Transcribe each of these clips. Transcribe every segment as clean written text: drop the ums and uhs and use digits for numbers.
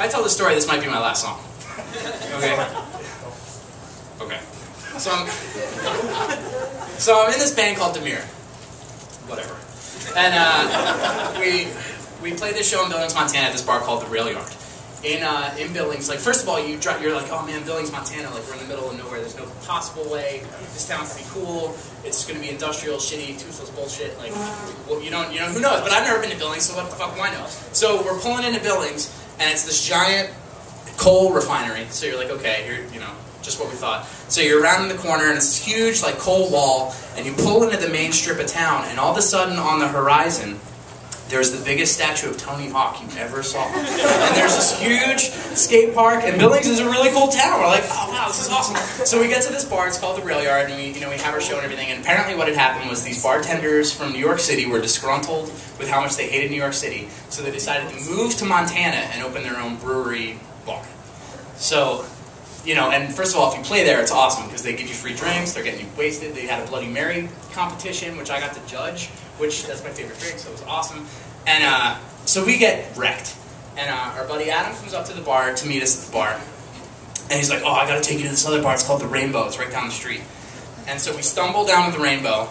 I tell this story, this might be my last song. Okay? Okay. So I'm in this band called Demir. Whatever. And we played this show in Billings, Montana at this bar called the Rail Yard. In Billings, like, first of all, you're like, oh man, Billings, Montana, like, we're in the middle of nowhere, there's no possible way, this town could be cool, it's gonna be industrial, shitty, toothless bullshit, like, well, you know, who knows, but I've never been to Billings, so what the fuck do I know? So we're pulling into Billings, and it's this giant coal refinery, so you're like, okay, here, you know, just what we thought. So you're around in the corner, and it's this huge, like, coal wall, and you pull into the main strip of town, and all of a sudden, on the horizon, there's the biggest statue of Tony Hawk you ever saw. And there's this huge skate park, and Billings is a really cool town. We're like, oh wow, this is awesome. So we get to this bar, it's called the Rail Yard, and we have our show and everything, and apparently what had happened was these bartenders from New York City were disgruntled with how much they hated New York City, so they decided to move to Montana and open their own brewery bar. So, you know, and first of all, if you play there, it's awesome, because they give you free drinks, they're getting you wasted, they had a Bloody Mary competition, which I got to judge, which, that's my favorite drink, so it was awesome. And so we get wrecked. And our buddy Adam comes up to the bar to meet us at the bar. And he's like, oh, I gotta take you to this other bar, it's called the Rainbow, it's right down the street. And so we stumble down to the Rainbow,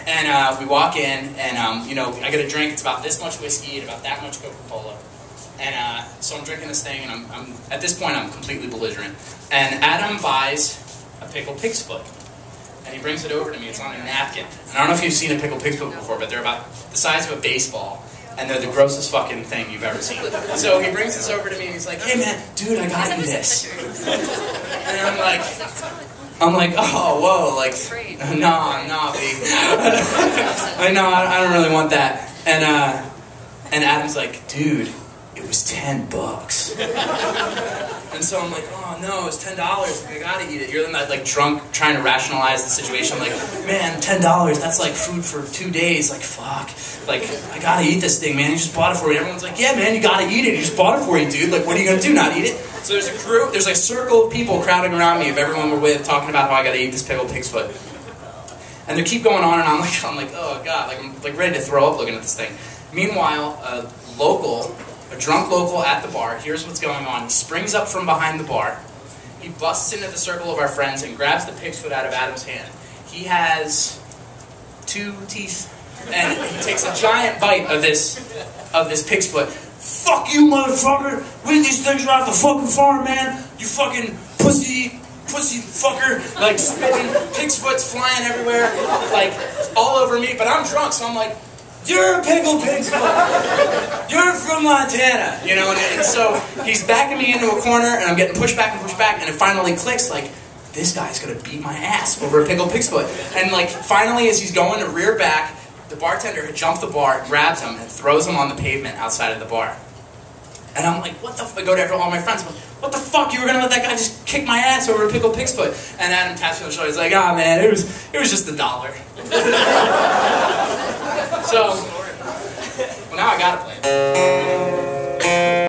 and we walk in, and you know, I get a drink, it's about this much whiskey and about that much Coca-Cola. And so I'm drinking this thing, and I'm at this point I'm completely belligerent. And Adam buys a pickled pig's foot. And he brings it over to me, it's on a napkin. And I don't know if you've seen a pickled pig's foot before, but they're about the size of a baseball. And they're the grossest fucking thing you've ever seen. So he brings this over to me and he's like, hey man, dude, I got you this. And I'm like, oh, whoa, like, no, baby. I don't really want that. And Adam's like, dude, it was $10. And so I'm like, oh no, it's $10, like, I gotta eat it. You're like drunk, trying to rationalize the situation, like, man, $10, that's like food for 2 days, like, fuck. Like, I gotta eat this thing, man, you just bought it for me. Everyone's like, yeah man, you gotta eat it, you just bought it for you, dude, like, what are you gonna do, not eat it? So there's a group, there's like a circle of people crowding around me of everyone we're with, talking about how I gotta eat this pickled pig's foot. And they keep going on, and I'm like, oh god, like, I'm like ready to throw up looking at this thing. Meanwhile, a drunk local at the bar, here's what's going on. He springs up from behind the bar, he busts into the circle of our friends and grabs the pig's foot out of Adam's hand. He has 2 teeth, and he takes a giant bite of this pig's foot. Fuck you, motherfucker! We eat these things right off the fucking farm, man! You fucking pussy fucker! Like, spitting, pig's foot's flying everywhere, like, all over me, but I'm drunk, so I'm like, you're a pickled pig's foot! You're from Montana! You know, and so he's backing me into a corner, and I'm getting pushed back, and it finally clicks, like, this guy's gonna beat my ass over a pickled pig's foot. And, like, finally, as he's going to rear back, the bartender had jumped the bar, grabs him, and throws him on the pavement outside of the bar. And I'm like, what the fuck? I go to all my friends, I'm like, what the fuck? You were gonna let that guy just kick my ass over a pickled pig's foot? And Adam taps me on the shoulder, he's like, ah, man, it was just $1. So, well, now I gotta play it.